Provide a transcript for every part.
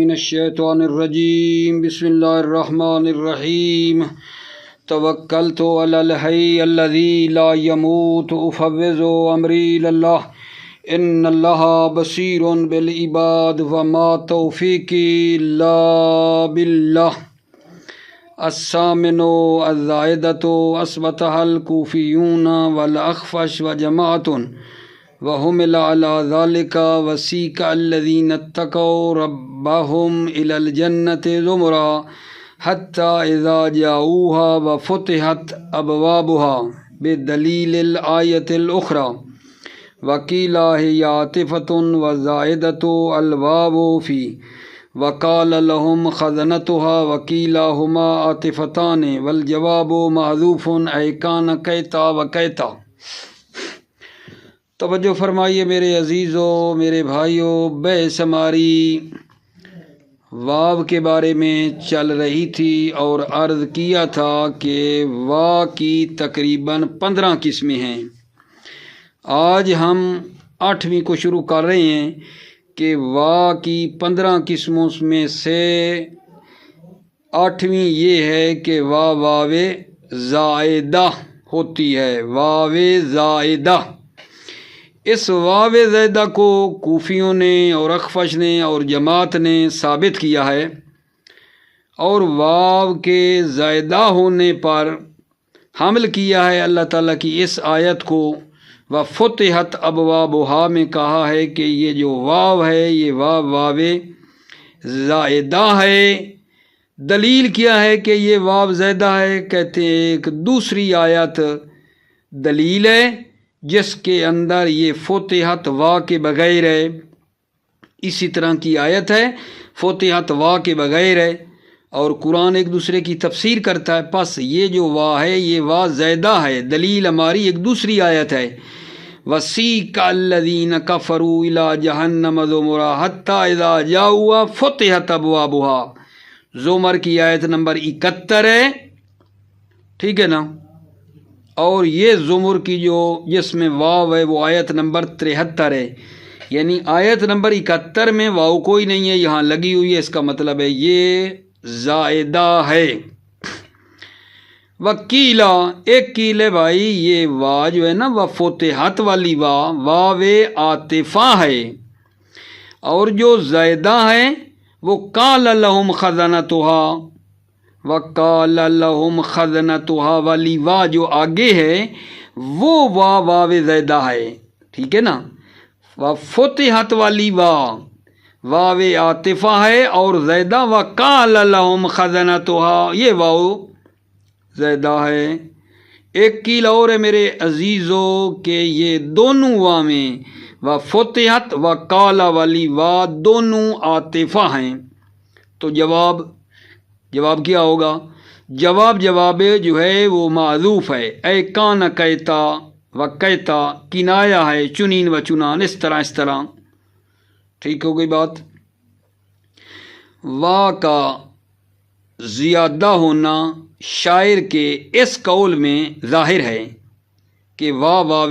من الشیطان الرجیم بسم اللہ الرحمن الرحیم توکلت علی الحی الذی لا يموت افوض امری الی اللہ ان اللہ بصیر بالعباد وما توفیقی الا باللہ الثامن الزائدۃ اثبتها الکوفیون والاخفش وجماعۃ وحمل على ذلك وسیق الذین اتقوا ربهم الى الجنة زمرا حتى اذا جاؤوها وفتحت ابوابها بدلیل الآیة الاخرى وقیل هی عاطفۃ وزائدۃ الواو فی وقال لهم خزنتها وقیل هما عاطفتان والجواب محذوف ای کان کیتا وکیتا۔ توجہ فرمائیے میرے عزیزوں، میرے بھائیوں، بحث ہماری واو کے بارے میں چل رہی تھی اور عرض کیا تھا کہ وا کی تقریباً 15 قسمیں ہیں۔ آج ہم 8ویں کو شروع کر رہے ہیں کہ وا کی 15 قسموں میں سے 8ویں یہ ہے کہ واو زائدہ ہوتی ہے، واو زائدہ۔ اس واو زائدہ کو کوفیوں نے اور اخفش نے اور جماعت نے ثابت کیا ہے، اور واو کے زائدہ ہونے پر حمل کیا ہے اللہ تعالیٰ کی اس آیت کو۔ وفتحت ابوابها میں کہا ہے کہ یہ جو واو ہے یہ واو زائدہ ہے۔ دلیل کیا ہے کہ یہ واو زائدہ ہے؟ کہتے ہیں ایک دوسری آیت دلیل ہے جس کے اندر یہ فتحت وا کے بغیر ہے، اسی طرح کی آیت ہے فتحت وا کے بغیر ہے، اور قرآن ایک دوسرے کی تفسیر کرتا ہے۔ پس یہ جو وا ہے یہ وا زائدہ ہے، دلیل ہماری ایک دوسری آیت ہے۔ وَسِیقَ الَّذِینَ کَفَرُوا إِلَىٰ جَهَنَّمَ زُمُرًا حَتَّىٰ إِذَا جَاءُوهَا فُتِحَتْ أَبْوَابُهَا، زمر کی آیت نمبر 71 ہے، ٹھیک ہے نا؟ اور یہ زمر کی جو جس میں واو ہے وہ آیت نمبر 73 ہے، یعنی آیت نمبر 71 میں واو کوئی نہیں ہے، یہاں لگی ہوئی ہے، اس کا مطلب ہے یہ زائدہ ہے۔ وکیلا ایک کیل ہے بھائی، یہ وا جو ہے نا وہ فتحت والی واو عاطفہ ہے، اور جو زائدہ ہے وہ قال لهم خزنتها، وقال لهم خزنتها والی وا جو آگے ہے وہ واو زائدہ ہے، ٹھیک ہے نا؟ وفتحت والی واو عاطفہ ہے اور زائدہ، وقال لهم خزنتها یہ واو زائدہ ہے۔ ایک قیل اور ہے میرے عزیزو کہ یہ دونوں واویں وفتحت وقال والی وا دونوں عاطفہ ہیں، تو جواب کیا ہوگا؟ جواب جو ہے وہ معذوف ہے، اے کان کیتا و کیتا، کنایا ہے چنین و چنان، اس طرح، ٹھیک ہو گئی بات۔ وا کا زیادہ ہونا شاعر کے اس قول میں ظاہر ہے کہ واو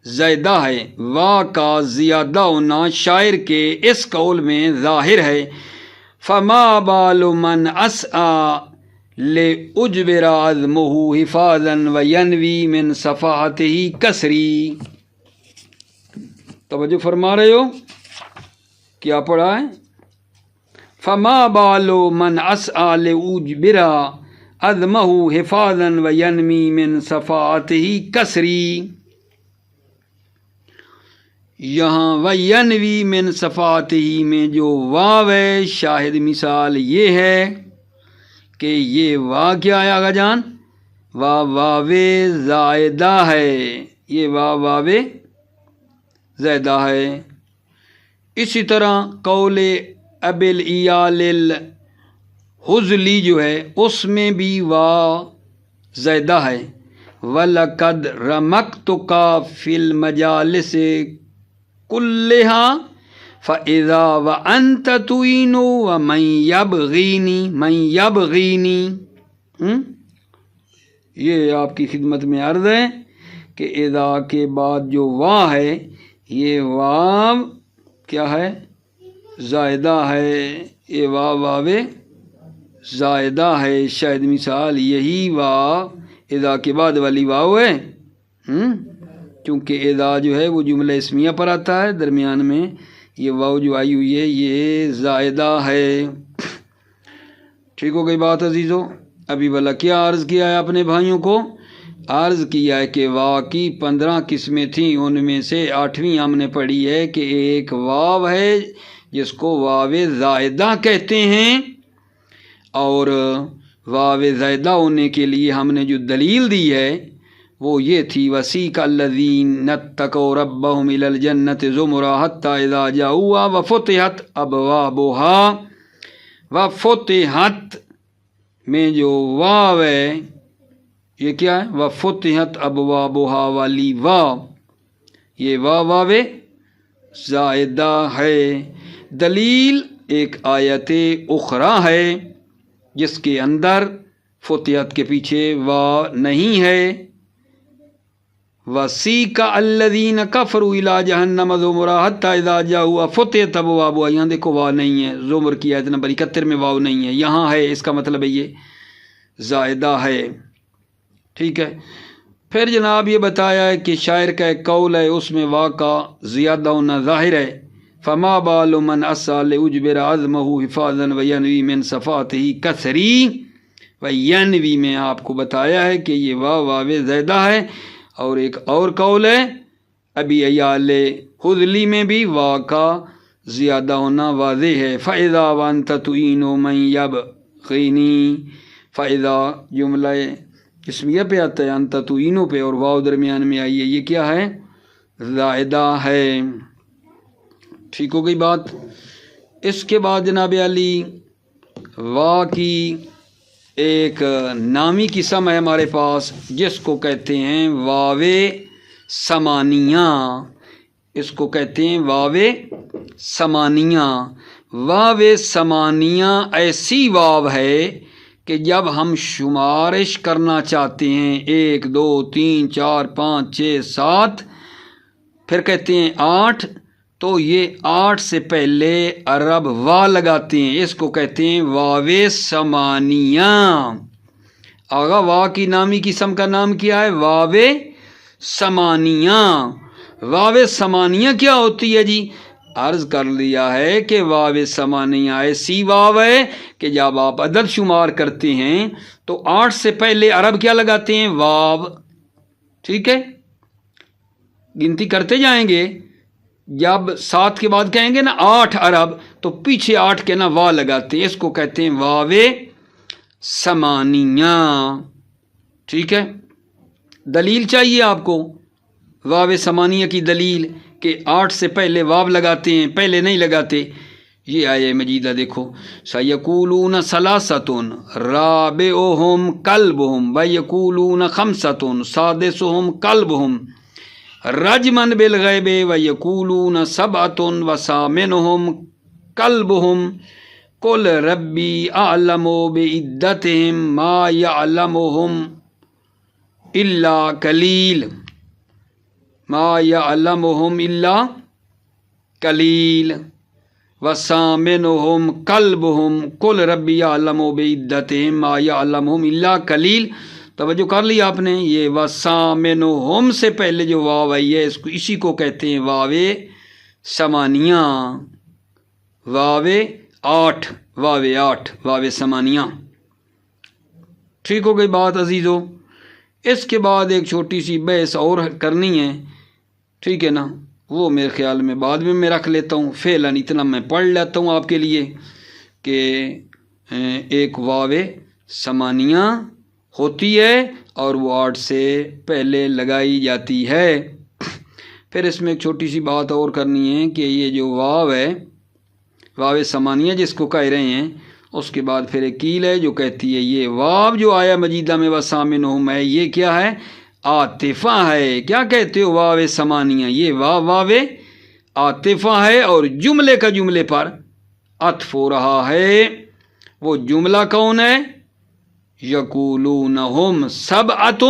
زائدہ ہے، وا کا زیادہ ہونا شاعر کے اس قول میں ظاہر ہے۔ فما بال من اسعى لأجبر عزمه حفاظا وینوی من صفاحته کسری۔ توجہ فرما رہے ہو؟ کیا پڑھا ہے؟ فما بال من اسعى لأجبر عزمه حفاظا وینوی من صفاحته کسری، یہاں وینوی من صفاته میں جو واو ہے شاہد مثال یہ ہے کہ یہ وا کیا ہے آگا جان؟ واو زائدہ ہے، یہ واو زائدہ ہے۔ اسی طرح قول ابی الیال الحزلی جو ہے اس میں بھی وا زائدہ ہے۔ وَلَقَدْ رَمَقْتُكَ فِي الْمَجَالِسِ كُلِّهَا فَإِذَا وَأَنْتَ تُعِينُ وَمَنْ يَبْغِينِي یہ آپ کی خدمت میں عرض ہے کہ اذا کے بعد جو وا ہے یہ واو کیا ہے؟ زائدہ ہے، یہ واو زائدہ ہے، شاید مثال یہی وا اذا کے بعد والی واو ہے، چونکہ اذا جو ہے وہ جملہ اسمیہ پر آتا ہے، درمیان میں یہ واو جو آئی ہوئی ہے یہ زائدہ ہے۔ ٹھیک ہو گئی بات عزیزو؟ ابھی بھلا کیا عرض کیا ہے اپنے بھائیوں کو؟ عرض کیا ہے کہ وا کی 15 قسمیں تھیں، ان میں سے 8ویں ہم نے پڑھی ہے کہ ایک واو ہے جس کو واو زائدہ کہتے ہیں، اور واو زائدہ ہونے کے لیے ہم نے جو دلیل دی ہے وہ یہ تھی وسیق الذین اتقوا ربهم الی الجنۃ زمرا حتی اذا جاؤوها وفتحت ابوابها، وفتحت میں جو واو ہے یہ کیا ہے؟ وفتحت ابوابها والی واو، یہ واو زائدہ ہے۔ دلیل ایک آیت اخری ہے جس کے اندر فتحت کے پیچھے واو نہیں ہے، وسیق الذین کفروا الی جہنم زمرا حتی اذا جاؤوها فتحت ابوابها، یہاں دیکھو واو نہیں ہے، زمر کی آیت نمبر 71 میں واو نہیں ہے، یہاں ہے، اس کا مطلب ہے یہ زائدہ ہے۔ ٹھیک ہے، پھر جناب یہ بتایا ہے کہ شاعر کا ایک قول ہے اس میں وا کا زیادہ ہونا ظاہر ہے، فما بال من اسا لاجبر عزمہ حفاظا وینوی من صفاته کثری، وینوی میں آپ کو بتایا ہے کہ یہ واو زائدہ ہے۔ اور ایک اور قول ہے ابی عیال حذلی میں بھی وا کا زیادہ ہونا واضح ہے، فاذا وانت تعین من یبغینی، فاذا جملہ اسمیہ پہ آتا ہے، انت تعینو پہ، اور واو درمیان میں آئی ہے، یہ کیا ہے؟ زائدہ ہے۔ ٹھیک ہو گئی بات؟ اس کے بعد جناب علی وا کی ایک نامی قسم ہے ہمارے پاس جس کو کہتے ہیں واو ثمانیہ، اس کو کہتے ہیں واو ثمانیہ۔ واو ثمانیہ ایسی واو ہے کہ جب ہم شمارش کرنا چاہتے ہیں 1 2 3 4 5 6 7 پھر کہتے ہیں 8، تو یہ 8 سے پہلے عرب وا لگاتے ہیں، اس کو کہتے ہیں واو ثمانیہ۔ آغا وا کی نامی قسم کا نام کیا ہے؟ واو ثمانیہ۔ واو ثمانیہ کیا ہوتی ہے جی؟ عرض کر لیا ہے کہ واو ثمانیہ ایسی واو ہے کہ جب آپ عدد شمار کرتے ہیں تو 8 سے پہلے عرب کیا لگاتے ہیں؟ واو۔ ٹھیک ہے، گنتی کرتے جائیں گے، جب 7 کے بعد کہیں گے نا 8 عرب، تو پیچھے 8 کے نا وا لگاتے ہیں، اس کو کہتے ہیں واو ثمانیہ۔ ٹھیک ہے، دلیل چاہیے آپ کو واو ثمانیہ کی دلیل کہ 8 سے پہلے واو لگاتے ہیں، پہلے نہیں لگاتے۔ یہ آیہ مجیدہ دیکھو، سَيَقُولُونَ ثَلَاثَةٌ رَابِعُهُمْ كَلْبُهُمْ وَيَقُولُونَ خَمْسَةٌ سَادِسُهُمْ كَلْبُهُمْ رَجْمًا بِالْغَيْبِ وَيَقُولُونَ سَبْعَةٌ وَثَامِنُهُمْ كَلْبُهُمْ قُلْ رَبِّي أَعْلَمُ بِعِدَّتِهِمْ مَا يَعْلَمُهُمْ إِلَّا قَلِيلٌ ما يعلمهم إلا قليل وثامنهم كلبهم قل ربي يعلم بعدتهم ما يعلمهم إلا قليل۔ توجہ کر لی آپ نے، یہ وثامنهم سے پہلے جو واو آئی ہے اسی کو کہتے ہیں واو ثمانیہ، واو 8، واو ثمانیہ۔ ٹھیک ہو گئی بات عزیزو؟ اس کے بعد ایک چھوٹی سی بحث اور کرنی ہے، ٹھیک ہے نا، وہ میرے خیال میں بعد میں رکھ لیتا ہوں، فعلاً اتنا میں پڑھ لیتا ہوں آپ کے لیے کہ ایک واو ثمانیہ ہوتی ہے اور وہ 8 سے پہلے لگائی جاتی ہے۔ پھر اس میں ایک چھوٹی سی بات اور کرنی ہے کہ یہ جو واو ہے، واو ثمانیہ جس کو کہہ رہے ہیں، اس کے بعد پھر ایک کیل ہے جو کہتی ہے یہ واو جو آیا مجیدہ میں وثامنہم ہے، یہ کیا ہے؟ عاطفہ ہے۔ کیا کہتے ہو؟ واو ثمانیہ، یہ واو عاطفہ ہے اور جملے کا جملے پر عطف ہو رہا ہے۔ وہ جملہ کون ہے؟ یقولون ہم سبعۃ،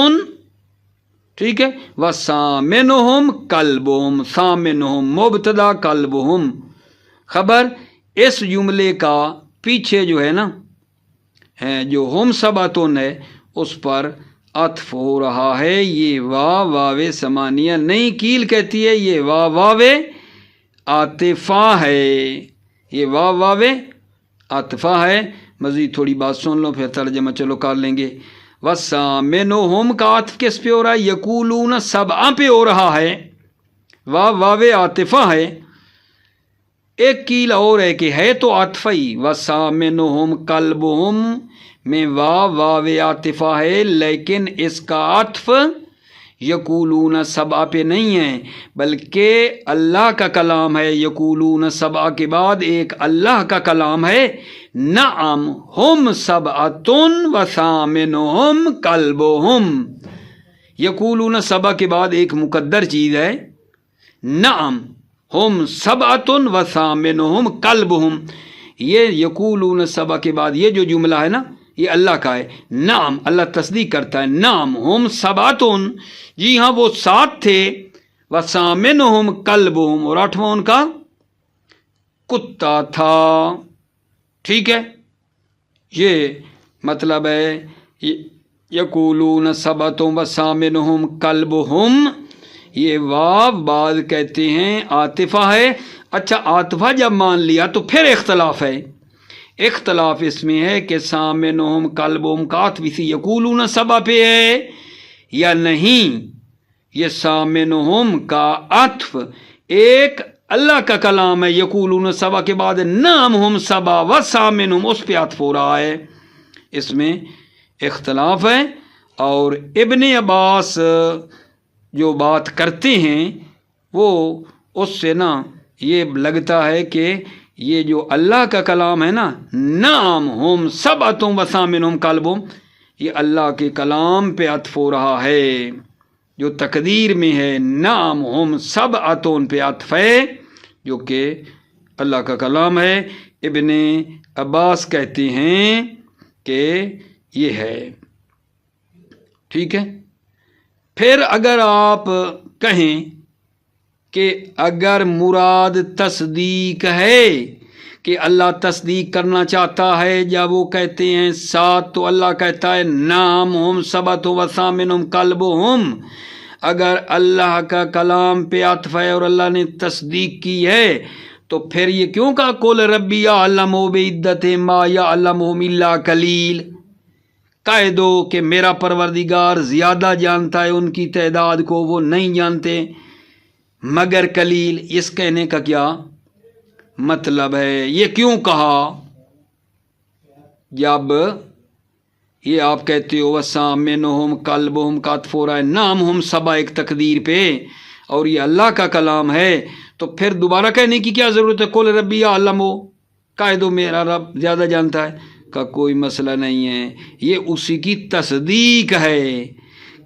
ٹھیک ہے، وثامنہم کلبہم، ثامنہم مبتدا کلبہم خبر۔ اس جملے کا پیچھے جو ہے نا جو ہم سباتون ہے اس پر عطف ہو رہا ہے. یہ واو ثمانیہ نہیں کیل کہتی ہے، یہ واو عاطفہ ہے، یہ واو عاطفہ ہے. مزید تھوڑی بات سن لو پھر ترجمہ چلو کر لیں گے. وَسَامِنُهُمْ کا عطف کس پہ ہو رہا ہے؟ یقولون سبع پہ ہو رہا ہے. واو عاطفہ ہے. ایک کیل اور ہے کہ ہے تو عطفہ ہی. وَسَامِنُهُمْ قَلْبُهُمْ میں واو عاطفہ ہے لیکن اس کا عطف یقولون سبع پہ نہیں ہے بلکہ اللہ کا کلام ہے. یقولون سبع کے بعد ایک اللہ کا کلام ہے. نعم ہم سبعۃ وثامنہم کلبہم. یقولون سبع کے بعد ایک مقدر چیز ہے. نعم ہم سبعۃ وثامنہم کلبہم. یہ یقولون سبع کے بعد یہ جو جملہ ہے نا یہ اللہ کا ہے. نعم اللہ تصدیق کرتا ہے. نعم ہم سبعۃ، جی ہاں وہ 7 تھے. وثامنہم کلبہم، اور 8واں ان کا کتا تھا. ٹھیک ہے، یہ مطلب ہے یقولون سبعۃ وثامنہم کلبہم. یہ واو بعض کہتے ہیں عاطفہ ہے. اچھا عاطفہ جب مان لیا تو پھر اختلاف ہے. اختلاف اس میں ہے کہ ثامنہم کلبہم کا عطف اسی یقولون سبع پہ ہے یا نہیں. یہ ثامنہم کا عطف ایک اللہ کا کلام ہے یقولون سبع کے بعد نعم ہم سبع وثامنہم اس پہ عطف ہو رہا ہے. اس میں اختلاف ہے. اور ابن عباس جو بات کرتے ہیں وہ اس سے نا یہ لگتا ہے کہ یہ جو اللہ کا کلام ہے نا نعم ہم سبعۃ وثامنہم کلبہم، یہ اللہ کے کلام پہ عطف ہو رہا ہے. جو تقدیر میں ہے نعم ہم سبعۃ پہ عطف ہے جو کہ اللہ کا کلام ہے. ابن عباس کہتے ہیں کہ یہ ہے. ٹھیک ہے. پھر اگر آپ کہیں کہ اگر مراد تصدیق ہے کہ اللہ تصدیق کرنا چاہتا ہے جب وہ کہتے ہیں 7 تو اللہ کہتا ہے نعم ہم سبعۃ وثامنہم کلبہم. اگر اللہ کا کلام پہ عطف ہے اور اللہ نے تصدیق کی ہے تو پھر یہ کیوں کہا قل ربی اعلم بعدتہم ما یعلمہم الا قلیل. کہہ دو کہ میرا پروردگار زیادہ جانتا ہے ان کی تعداد کو، وہ نہیں جانتے مگر قلیل. اس کہنے کا کیا مطلب ہے؟ یہ کیوں کہا جب یہ آپ کہتے ہو وثامنہم کلبہم کا عطف ہو رہا ہے نعم ہم سبع ایک تقدیر پہ اور یہ اللہ کا کلام ہے تو پھر دوبارہ کہنے کی کیا ضرورت ہے؟ قل ربی اعلم، کہہ دو میرا رب زیادہ جانتا ہے. کا کوئی مسئلہ نہیں ہے. یہ اسی کی تصدیق ہے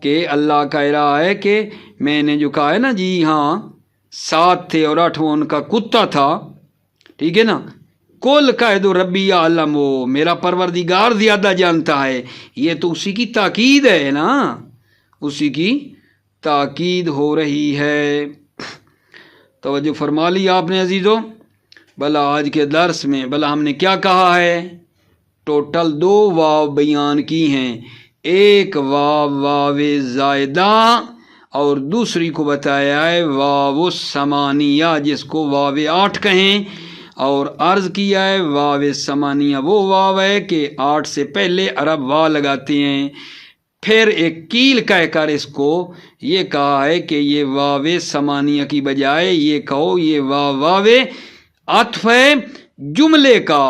کہ اللہ کہہ رہا ہے کہ میں نے جو کہا ہے نا جی ہاں 7 تھے اور 8واں ان کا کتا تھا. ٹھیک ہے نا. کل کہہ دو ربی عالم، میرا پروردگار زیادہ جانتا ہے. یہ تو اسی کی تاکید ہے نا، اسی کی تاکید ہو رہی ہے. توجہ فرما لی آپ نے عزیزو. بھلا آج کے درس میں بھلا ہم نے کیا کہا ہے؟ ٹوٹل 2 واو بیان کی ہیں. ایک واو زائدہ اور دوسری کو بتایا ہے واو ثمانیہ جس کو واو 8 کہیں، اور عرض کیا ہے واو ثمانیہ وہ واو ہے کہ 8 سے پہلے عرب وا لگاتے ہیں. پھر ایک کیل کہہ کر اس کو یہ کہا ہے کہ یہ واو ثمانیہ کی بجائے یہ کہو یہ واو عطف ہے جملے کا،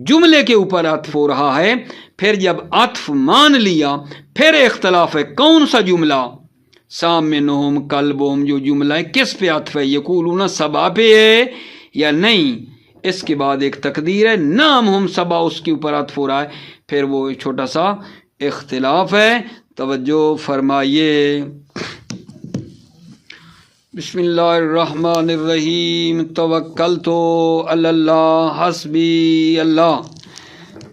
جملے کے اوپر عطف ہو رہا ہے. پھر جب عطف مان لیا پھر اختلاف ہے کون سا جملہ. ثامنہم کلبہم جو جملہ ہے کس پہ عطف ہے؟ یقولون سبع پہ ہے یا نہیں؟ اس کے بعد ایک تقدیر ہے نعم ہم سبع اس کے اوپر عطف ہو رہا ہے. پھر وہ چھوٹا سا اختلاف ہے. توجہ فرمائیے. بسم اللہ الرحمن الرحیم. توکلت علی اللہ حسبی اللہ.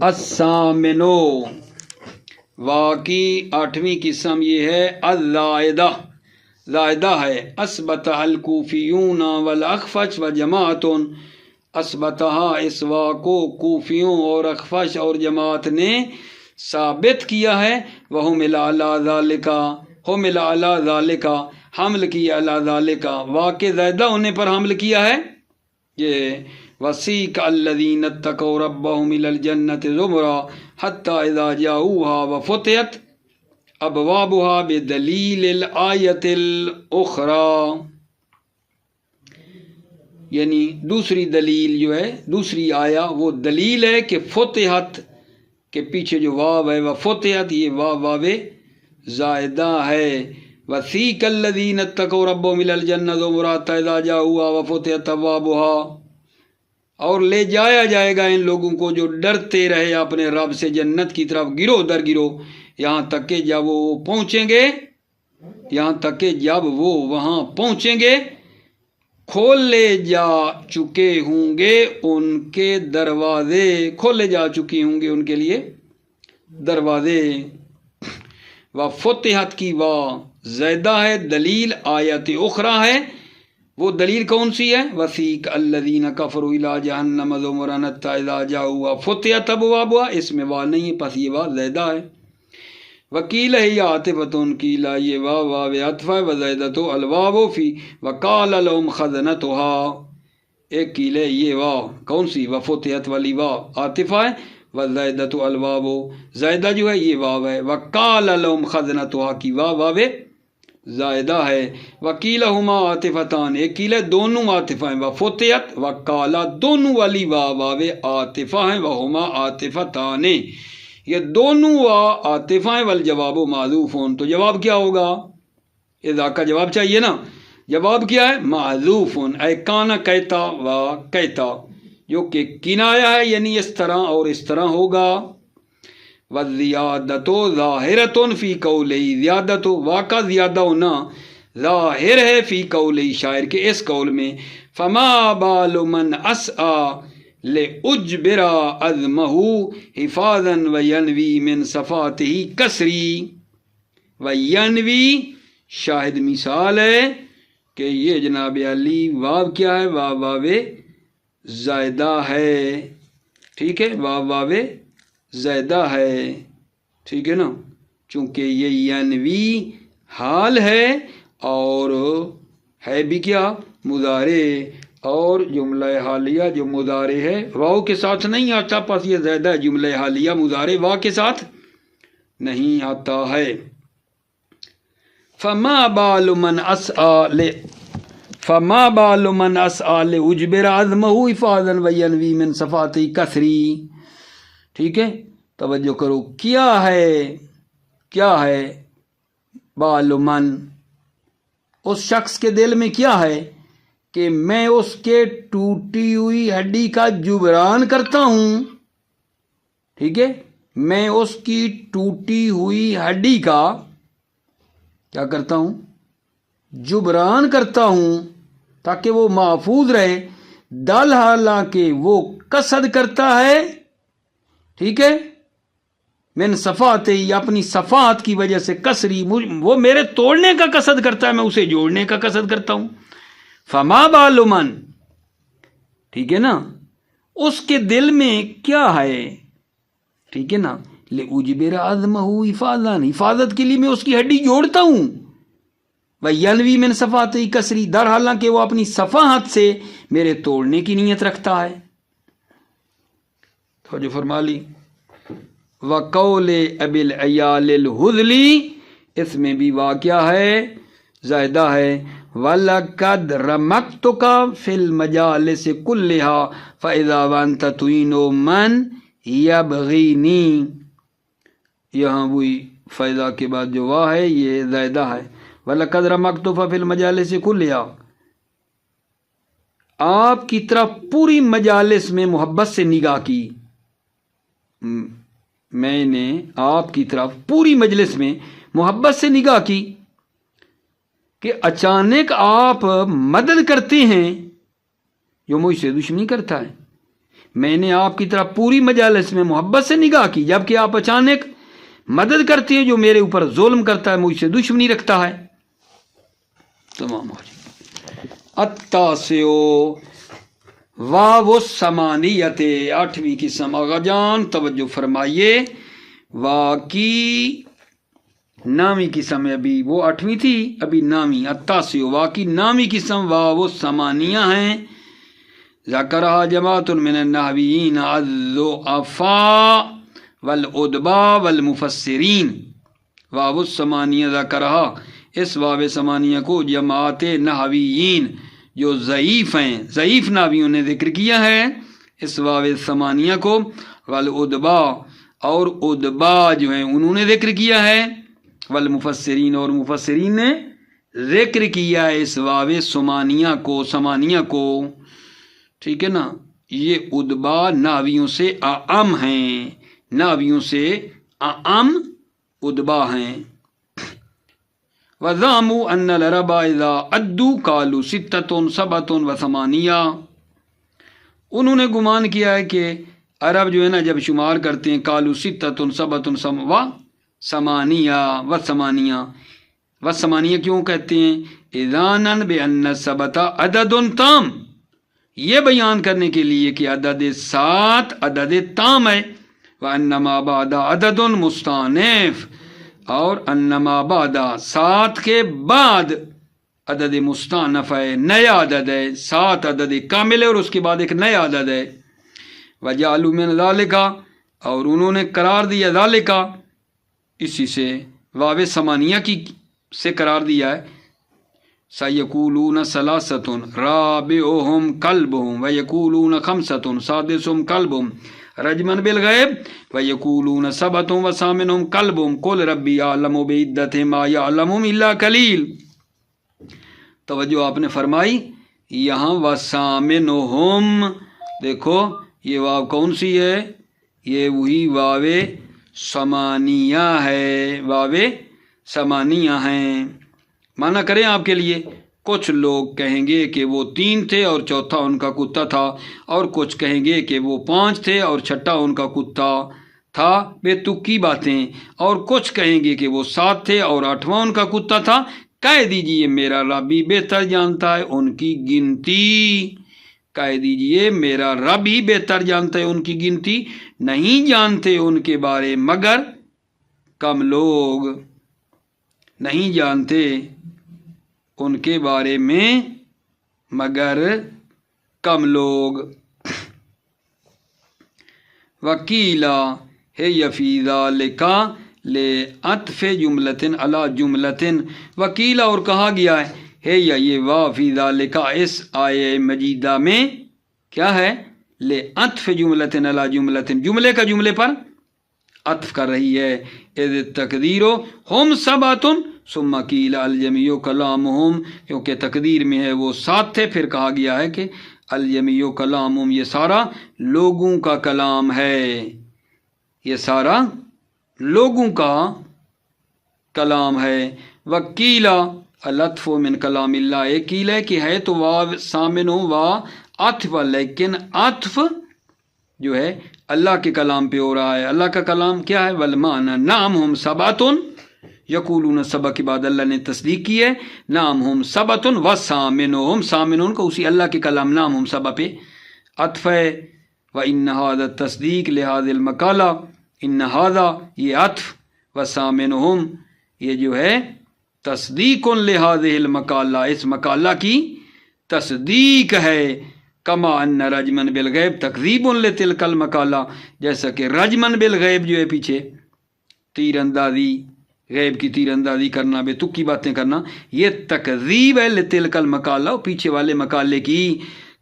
الثامنو واقعی 8ویں قسم یہ ہے الزائدہ، زائدہ ہے. اثبتہ الکوفیون والاخفش وجماعت اسبتہا اس وا کو کوفیوں اور اخفش اور جماعت نے ثابت کیا ہے، وہم الی ذالک، ہم الی ذالک، حمل کیا الی ذالک، واقع زائدہ ہونے پر حمل کیا ہے یہ وسیق الذین اتقوا ربهم الی الجنۃ زمرا حتی اذا جاؤوها وفتحت ابوابها بدلیل الآیت الاخری، یعنی دوسری دلیل جو ہے، دوسری آیا وہ دلیل ہے کہ فتحت کے پیچھے جو واو ہے وفتحت، یہ واو زائدہ ہے۔ وسیق الذین اتقوا ربهم الی الجنۃ زمرا حتی اذا جاؤوها وفتحت ابوابها، اور لے جایا جائے گا ان لوگوں کو جو ڈرتے رہے اپنے رب سے جنت کی طرف گروہ در گروہ، یہاں تک کہ جب وہ پہنچیں گے، یہاں تک کہ جب وہ وہاں پہنچیں گے کھولے جا چکے ہوں گے ان کے دروازے، کھولے جا چکے ہوں گے ان کے لیے دروازے۔ وفتحت کی وا زیدہ ہے، دلیل آیت اخری ہے، وہ دلیل کون سی ہے؟ وسیق الذین کفروا الی جہنم زمرا حتی اذا جاؤوها فتحت ابوابها، اس میں وا نہیں ہے، پس یہ وا زیدہ ہے۔ وکیل ہی عاطفتن، کیلا یہ واو عطف ہے، وزیدۃ الواو فی وقال لهم خزنتها، ایک کیلے یہ واو کون سی وفتحت والی واو عاطف ہے، وزیدۃ الواو زائدہ جو ہے یہ واو ہے، وقال لهم خزنتها کی واو زائدہ ہے، وکیلہما عاطفتان، ایک کیلے دونوں عاطفہ ہیں، وفتحت وقالا دونوں والی واو عاطفہ ہیں، وہما عاطفتان، یہ دونوں عاطفہ ہیں، والجواب معذوف، تو جواب کیا ہوگا؟ اذا کا جواب چاہیے نا، جواب کیا ہے؟ معذوف، اے کانا کہتا و کہتا، جو کہ کنایا ہے یعنی اس طرح اور اس طرح ہوگا۔ وزیادت ظاہرۃ فی قولہ، زیادت واقع زیادہ ہونا ظاہر ہے فی قولہ شاعر کے اس قول میں، فما بال من اسعى لأجبر عزمہ حفاظا وینوی من صفاتہ کسری، وینوی شاہد مثال ہے کہ یہ جناب علی واو کیا ہے؟ واو زائدہ ہے، ٹھیک ہے، واو زائدہ ہے، ٹھیک ہے نا، چونکہ یہ ینوی حال ہے اور ہے بھی کیا؟ مضارع، اور جملہ حالیہ جو مضارع ہے واو کے ساتھ نہیں آتا، پس یہ زائدہ ہے، جملہ حالیہ مضارع واو کے ساتھ نہیں آتا ہے۔ فما بال من اسعى فما بال من اسعى لأجبر عزمہ حفاظا وینوی من صفاتہ کسری، ٹھیک ہے، توجہ کرو، کیا ہے بال من، اس شخص کے دل میں کیا ہے کہ میں اس کے ٹوٹی ہوئی ہڈی کا جبران کرتا ہوں، ٹھیک ہے، میں اس کی ٹوٹی ہوئی ہڈی کا کیا کرتا ہوں؟ جبران کرتا ہوں تاکہ وہ محفوظ رہے، دل حالانکہ وہ قصد کرتا ہے، ٹھیک ہے، من صفات، اپنی صفات کی وجہ سے، کسری وہ میرے توڑنے کا قصد کرتا ہے، میں اسے جوڑنے کا قصد کرتا ہوں۔ فما بال من، ٹھیک ہے نا، اس کے دل میں کیا ہے، ٹھیک ہے نا، لأجبر عزمہ حفاظا، حفاظت کے لیے میں اس کی ہڈی جوڑتا ہوں، وینوی من صفات کسری، در حالانکہ وہ اپنی صفات سے میرے توڑنے کی نیت رکھتا ہے۔ تو جو فرما لی وقول ابی العیال الحذلی، اس میں بھی واقعہ ہے، زائدہ ہے، وَلَقَدْ رَمَقْتُكَ فِي الْمَجَالِسِ كُلِّهَا فَإِذَا وَأَنْتَ تُعِينُ مَنْ يَبْغِينِي، یہاں وہی فائدہ کے بعد جو واہ ہے یہ زائدہ ہے، وَلَقَدْ رَمَقْتُكَ فِي الْمَجَالِسِ كُلِّهَا، آپ کی طرف پوری مجالس میں محبت سے نگاہ کی، میں نے آپ کی طرف پوری مجلس میں محبت سے نگاہ کی کہ اچانک آپ مدد کرتے ہیں جو مجھ سے دشمنی کرتا ہے، میں نے آپ کی طرف پوری مجالس میں محبت سے نگاہ کی جبکہ آپ اچانک مدد کرتے ہیں جو میرے اوپر ظلم کرتا ہے، مجھ سے دشمنی رکھتا ہے۔ تمام ہو جائے۔ التاسع واو السمانیت، 8ویں قسم۔ آغا جان توجہ فرمائیے، وا کی 9ویں قسم ہے، ابھی وہ 8ویں تھی، ابھی 9ویں، التاسع، وا کی 9ویں قسم واو السمانیہ ہیں۔ ذکرہا جماعت من النحویین الضعفاء والادباء والمفسرین۔ واو السمانیہ ذکرہا، اس واو سمانیہ کو جماعت نحویین جو ضعیف ہیں، ضعیف نحویوں نے ذکر کیا ہے اس واو سمانیہ کو، والادباء اور ادباء جو ہیں انہوں نے ذکر کیا ہے، والمفسرین اور مفسرین نے ذکر کیا ہے اس واو سمانیہ کو، ٹھیک ہے نا۔ یہ ادباء نحویوں سے اعم ہیں، نحویوں سے اعم ادباء ہیں۔ وَزَعَمُوا أَنَّ الْعَرَبَ إِذَا عَدُّوا قَالُوا سِتَّةٌ سَبْعَةٌ وَثَمَانِيَةٌ، انہوں نے گمان کیا ہے کہ عرب جو ہے نا جب شمار کرتے ہیں، قَالُوا سِتَّةٌ سَبْعَةٌ وَثَمَانِيَةٌ کیوں کہتے ہیں؟ إِذَانًا بِأَنَّ السَّبْعَةَ عَدَدٌ تام، یہ بیان کرنے کے لیے کہ عدد 7 عدد تام ہے، وَأَنَّمَا بَعْدَ عَدَدٌ مُسْتَأْنِفٌ، اور انما بعد 7 کے بعد عدد مستانف ہے، نیا عدد ہے، 7 عدد کامل ہے اور اس کے بعد ایک نیا عدد ہے۔ وجعلوا من ذالک، اور انہوں نے قرار دیا ذالک، اسی سے واو سمانیہ کی سے قرار دیا ہے، سیقولون ثلاثۃ رابعہم کلبہم ویقولون خمسۃ سادسہم کلبہم رجمن بالغیب ویقولون سبعۃ وثامنہم کلبہم قل ربی اعلم بعدتہم ما یعلمہم الا قلیل۔ توجہ آپ نے فرمائی یہاں وثامنہم، دیکھو یہ واو کون سی ہے؟ یہ وہی واو سمانیہ ہے، واو سمانیہ ہیں۔ معنی کریں آپ کے لیے، کچھ لوگ کہیں گے کہ وہ 3 تھے اور چوتھا ان کا کتا تھا، اور کچھ کہیں گے کہ وہ 5 تھے اور چھٹا ان کا کتا تھا، بے تکی باتیں، اور کچھ کہیں گے کہ وہ 7 تھے اور 8واں ان کا کتا تھا۔ کہہ دیجئے میرا رب ہی بہتر جانتا ہے ان کی گنتی، کہہ دیجئے میرا رب ہی بہتر جانتا ہے ان کی گنتی، نہیں جانتے ان کے بارے مگر کم لوگ، نہیں جانتے ان کے بارے میں مگر کم لوگ۔ وکیلا ہے فی ذالک لعطف جملۃ علی جملۃ، وکیلا اور کہا گیا ہے یہ وا فی ذالک اس آیہ مجیدہ میں کیا ہے؟ لعطف جملۃ علی جملۃ، جملے کا جملے پر عطف کر رہی ہے۔ اذ تقدیر ہم سبعۃ ثم قیل الجمیع کلامہم، کیونکہ تقدیر میں ہے وہ 7 تھے، پھر کہا گیا ہے کہ الجمیع کلامہم، یہ سارا لوگوں کا کلام ہے، یہ سارا لوگوں کا کلام ہے۔ وکیلا العطف من کلام اللہ، ایک قیل ہے کہ ہے تو واو سامن وا عطف، لیکن عطف جو ہے اللہ کے کلام پہ ہو رہا ہے۔ اللہ کا کلام کیا ہے؟ والمعنی نعم ہم سبعۃ یقولون، سبع کے بعد اللہ نے تصدیق کی ہے، نعم ہم سبعۃ وثامنہم، ثامنون کو اسی اللہ کے کلام نعم ہم سبع پہ عطف ہے۔ وان ھذا تصدیق لہذا المقالہ، ان ھذا یہ عطف، وثامنہم یہ جو ہے تصدیق لہذا المقالہ، اس مقالہ کی تصدیق ہے۔ کما ان رجمن بالغیب تکذیب لتلک المقالہ، جیسا کہ رجمن بالغیب جو ہے پیچھے تیر اندازی، غیب کی تیر اندازی کرنا، بے تکی باتیں کرنا، یہ تکذیب ہے لتلک المقالہ، پیچھے والے مقالے کی،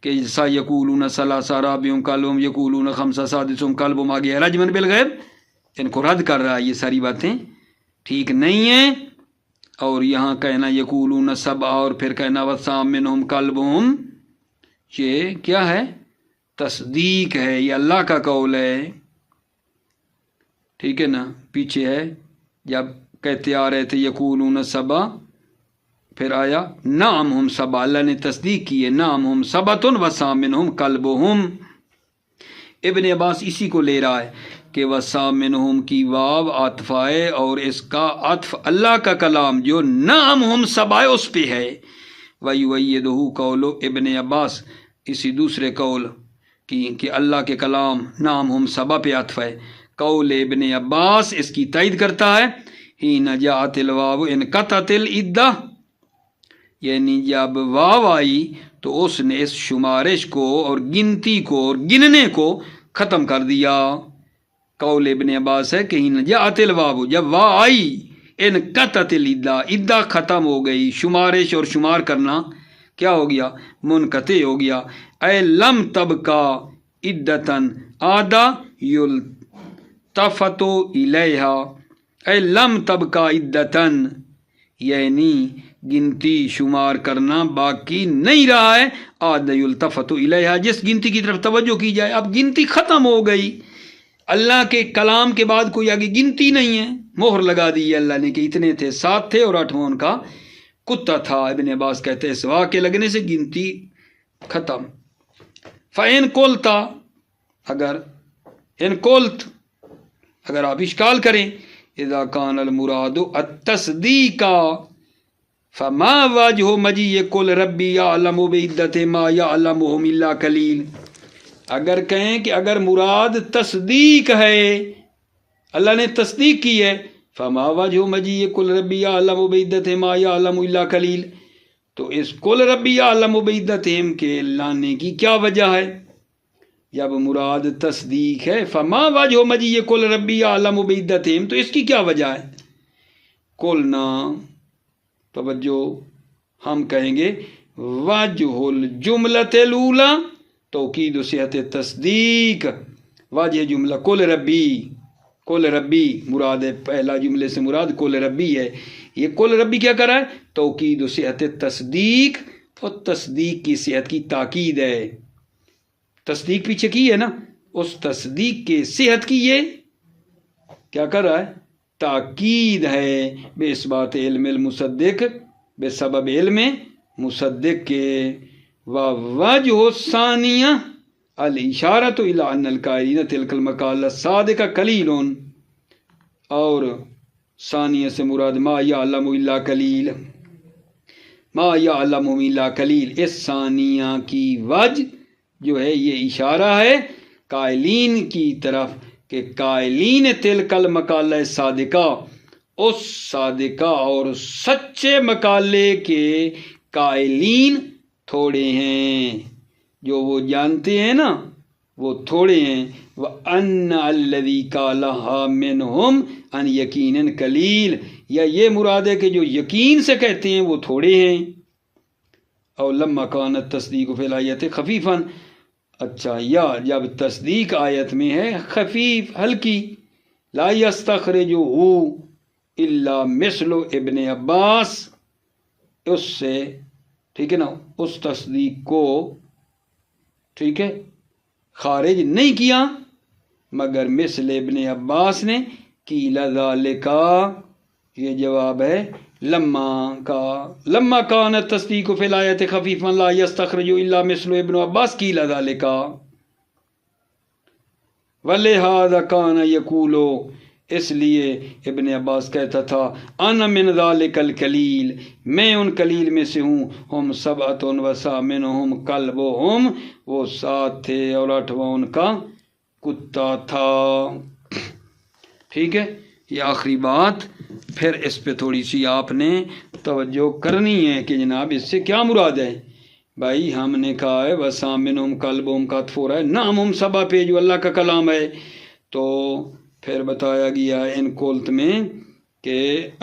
کہ سا یقولون ثلاثہ رابعہم کلبہم یقولون خمسہ سادسہم کلبہم، آگے رجمن بالغیب، ان کو رد کر رہا ہے، یہ ساری باتیں ٹھیک نہیں ہیں۔ اور یہاں کہنا یقولون سبع اور پھر کہنا وثامنہم کلبہم، یہ کیا ہے؟ تصدیق ہے، یہ اللہ کا قول ہے، ٹھیک ہے نا۔ پیچھے ہے جب کہتے آ رہے تھے یقولون سبع، پھر آیا نعم ہم سبع، اللہ نے تصدیق کی ہے، نعم ہم سبعۃ وثامنہم کلبہم۔ ابن عباس اسی کو لے رہا ہے کہ وثامنہم کی واو عطف ہے، اور اس کا عطف اللہ کا کلام جو نعم ہم سبع اس پہ ہے۔ وَيُؤَيِّدُهُ قَوْلُ ابن عباس، اسی دوسرے قول کی کہ اللہ کے کلام نام ہم سبا پہ عطف ہے، قول ابن عباس اس کی تائید کرتا ہے، ہی نجات الواو انقطعت العدہ، یعنی جب واو آئی تو اس نے اس شمارش کو اور گنتی کو اور گننے کو ختم کر دیا۔ قول ابن عباس ہے کہ ہی نجات الواو، جب واو آئی انقطعت العدہ، عدہ ختم ہو گئی، شمارش اور شمار کرنا کیا ہو گیا؟ منقطع ہو گیا۔ اے لم تبقا عدتن آدھا یلتفت الیہا، اے لم تبقا عدتن، یعنی گنتی شمار کرنا باقی نہیں رہا ہے، آدھا یلتفت الیہا، جس گنتی کی طرف توجہ کی جائے۔ اب گنتی ختم ہو گئی، اللہ کے کلام کے بعد کوئی آگے گنتی نہیں ہے، مہر لگا دی ہے اللہ نے کہ اتنے تھے، 7 تھے اور 8واں ان کا کتا تھا۔ ابن عباس کہتے ہیں اس واو کے لگنے سے گنتی ختم۔ فَإِن قُلْتَ، اگر ان قلت، اگر آپ اشکال کریں، اذا کان المراد التصدیق فما وجہ مجیء قل ربی یعلم بعدت ما یعلمہم الا قلیل، اگر کہیں کہ اگر مراد تصدیق ہے، اللہ نے تصدیق کی ہے، فما وجہ مجیء قل ربی یعلم بعدت ما یعلم الا قلیل، تو اس قل ربی یعلم بعدتہم کے لانے کی کیا وجہ ہے؟ جب مراد تصدیق ہے، فما وجہ مجیء قل ربی یعلم بعدتہم، تو اس کی کیا وجہ ہے؟ قلنا، توجہ، ہم کہیں گے وجہ الجملۃ الاولی توکید صحت تصدیق، واجہ جملہ قل ربی، قل ربی مراد ہے، پہلا جملے سے مراد قل ربی ہے، یہ قل ربی کیا کر رہا ہے؟ توکید صحت تصدیق، اور تصدیق کی صحت کی تاکید ہے، تصدیق پیچھے کی ہے نا، اس تصدیق کے صحت کی یہ کیا کر رہا ہے؟ تاکید ہے، بے اثبات علم المصدق، بے سبب علم مصدق کے۔ ووجہ الثانیہ الاشارۃ الی ان القائلین تلک المقالۃ الصادقہ قلیل، اور ثانیہ سے مراد ما یعلم الا قلیل، ما یعلم الا قلیل، اس ثانیہ کی وجہ جو ہے یہ اشارہ ہے قائلین کی طرف کہ قائلین تلک المقالہ صادقہ، اس صادقہ اور سچے مقالے کے قائلین تھوڑے ہیں، جو وہ جانتے ہیں نا وہ تھوڑے ہیں۔ وَأَنَّ الَّذِي قَالَهَا مِنْهُمْ أَنْ يَقِينًا قَلِيلٌ، یا یہ مراد ہے کہ جو یقین سے کہتے ہیں وہ تھوڑے ہیں۔ اور لما كانت تصدیق فی الآیت خفیفاً، اچھا، یا جب تصدیق آیت میں ہے خفیف، ہلکی، لا یستخرجہ الا مثل ابن عباس، اس سے، ٹھیک ہے نا، اس تصدیق کو، ٹھیک ہے، خارج نہیں کیا مگر مثل ابن عباس نے، قیل ذالک، یہ جواب ہے لما کانت تصدیق فی الآیت خفیفا لا یستخرج الا مثل ابن عباس قیل ذالک، ولہذا کان یقول، اس لیے ابن عباس کہتا تھا، انا من ذالک القلیل، میں ان قلیل میں سے ہوں، ہم سبعۃ وثامنہم کلبہم، وہ 7 تھے اور 8واں ان کا کتا تھا۔ ٹھیک ہے، یہ آخری بات، پھر اس پہ تھوڑی سی آپ نے توجہ کرنی ہے کہ جناب اس سے کیا مراد ہے۔ بھائی ہم نے کہا ہے وثامنہم کلبہم کا عطف ہو رہا ہے نام ہم سبا پہ جو اللہ کا کلام ہے، تو پھر بتایا گیا ان قلت میں کہ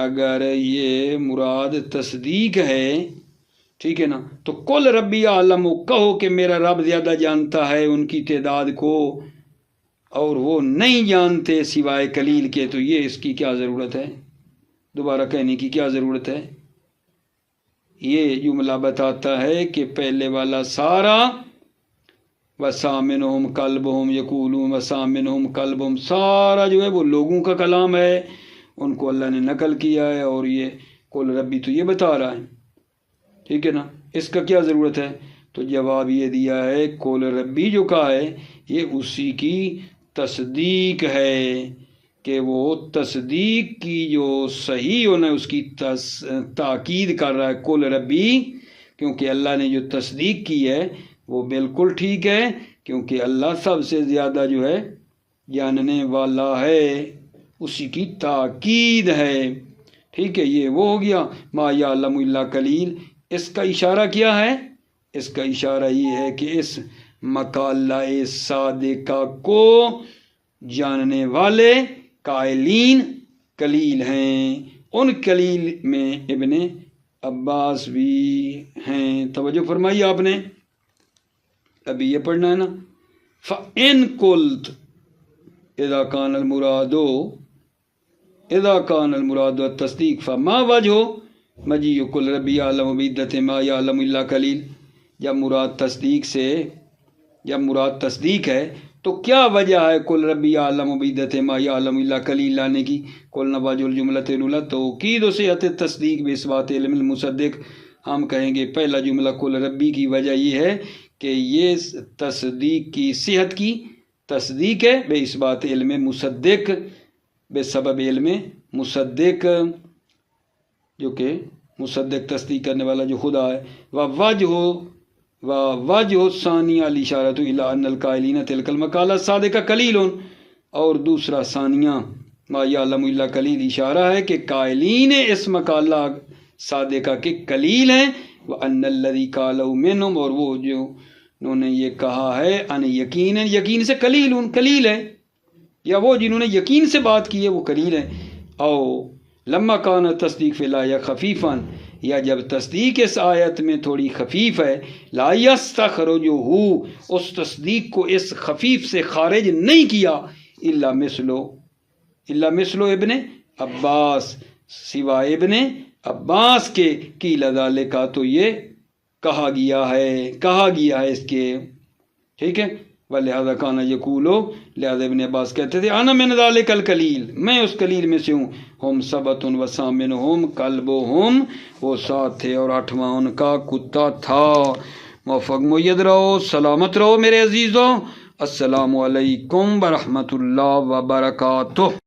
اگر یہ مراد تصدیق ہے، ٹھیک ہے نا، تو قل ربی اعلم، کہو کہ میرا رب زیادہ جانتا ہے ان کی تعداد کو، اور وہ نہیں جانتے سوائے قلیل کے، تو یہ اس کی کیا ضرورت ہے، دوبارہ کہنے کی کیا ضرورت ہے؟ یہ جملہ بتاتا ہے کہ پہلے والا سارا وَسَامِنُهُمْ قَلْبُهُمْ يَقُولُونَ وَسَامِنُهُمْ قَلْبُهُمْ، سارا جو ہے وہ لوگوں کا کلام ہے، ان کو اللہ نے نقل کیا ہے، اور یہ قل ربی تو یہ بتا رہا ہے، ٹھیک ہے نا، اس کا کیا ضرورت ہے؟ تو جواب یہ دیا ہے قل ربی جو کہا ہے یہ اسی کی تصدیق ہے، کہ وہ تصدیق کی جو صحیح ہونا ہے اس کی تاکید کر رہا ہے قل ربی، کیونکہ اللہ نے جو تصدیق کی ہے وہ بالکل ٹھیک ہے، کیونکہ اللہ سب سے زیادہ جو ہے جاننے والا ہے، اسی کی تاکید ہے۔ ٹھیک ہے، یہ وہ ہو گیا ما یعلم الا قلیل۔ اس کا اشارہ کیا ہے؟ اس کا اشارہ یہ ہے کہ اس مقالہ صادقہ کو جاننے والے قائلین قلیل ہیں، ان قلیل میں ابن عباس بھی ہیں۔ توجہ فرمائی آپ نے، ابھی یہ پڑھنا ہے نا، فَإِن قُلْتَ اذا كان المراد التصدیق فما وجہ مجیء قل ربی یعلم بعدۃ ما یعلم الا قلیل۔ جب مراد تصدیق ہے تو کیا وجہ ہے قل ربی یعلم بعدۃ ما یعلم الا قلیل لانے کی؟ قلنا وجہ الجملۃ الاولی توکید صحت تصدیق باثبات علم المصدق۔ ہم کہیں گے پہلا جملہ قل ربی کی وجہ یہ ہے کہ یہ تصدیق کی صحت کی تصدیق ہے بے اثبات علم مصدق، بے سبب علم مصدق، جو کہ مصدق تصدیق کرنے والا جو خدا ہے۔ وَوَجْهُ الثَّانِيَ الْإِشَارَةُ إِلَىٰ أَنَّ الْقَائِلِينَ تِلْكَ الْمَقَالَةَ الصَّادِقَةَ قَلِيلٌ، اور دوسرا ثانیہ ما یعلم الا قلیل اشارہ ہے کہ قائلین اس مقالہ صادقہ کے قلیل ہیں، وَأَنَّ الَّذِي قَالَهُ مِنْهُمْ، اور وہ جو انہوں نے یہ کہا ہے ان یقین سے قلیل ہے، یا وہ جنہوں نے یقین سے بات کی ہے وہ قلیل ہے۔ او لما کان تصدیق فی الآیہ خفیفاً، یا جب تصدیق اس آیت میں تھوڑی خفیف ہے، لا یستخرجہ، اس تصدیق کو اس خفیف سے خارج نہیں کیا، الا مثل ابن عباس، سوائے ابن عباس کے، قیل ذالک، تو یہ کہا گیا ہے اس کے، ٹھیک ہے۔ وَلِهَذَا كَانَ يَقُولُ، لہذا ابن عباس کہتے تھے انا من ذلك القلیل، میں اس قلیل میں سے ہوں، ہم سبت وثامنہم کلبہم، وہ 7 تھے اور 8واں ان کا کتا تھا۔ موفق مید رہو، سلامت رہو میرے عزیزوں، السلام علیکم ورحمۃ اللہ وبرکاتہ۔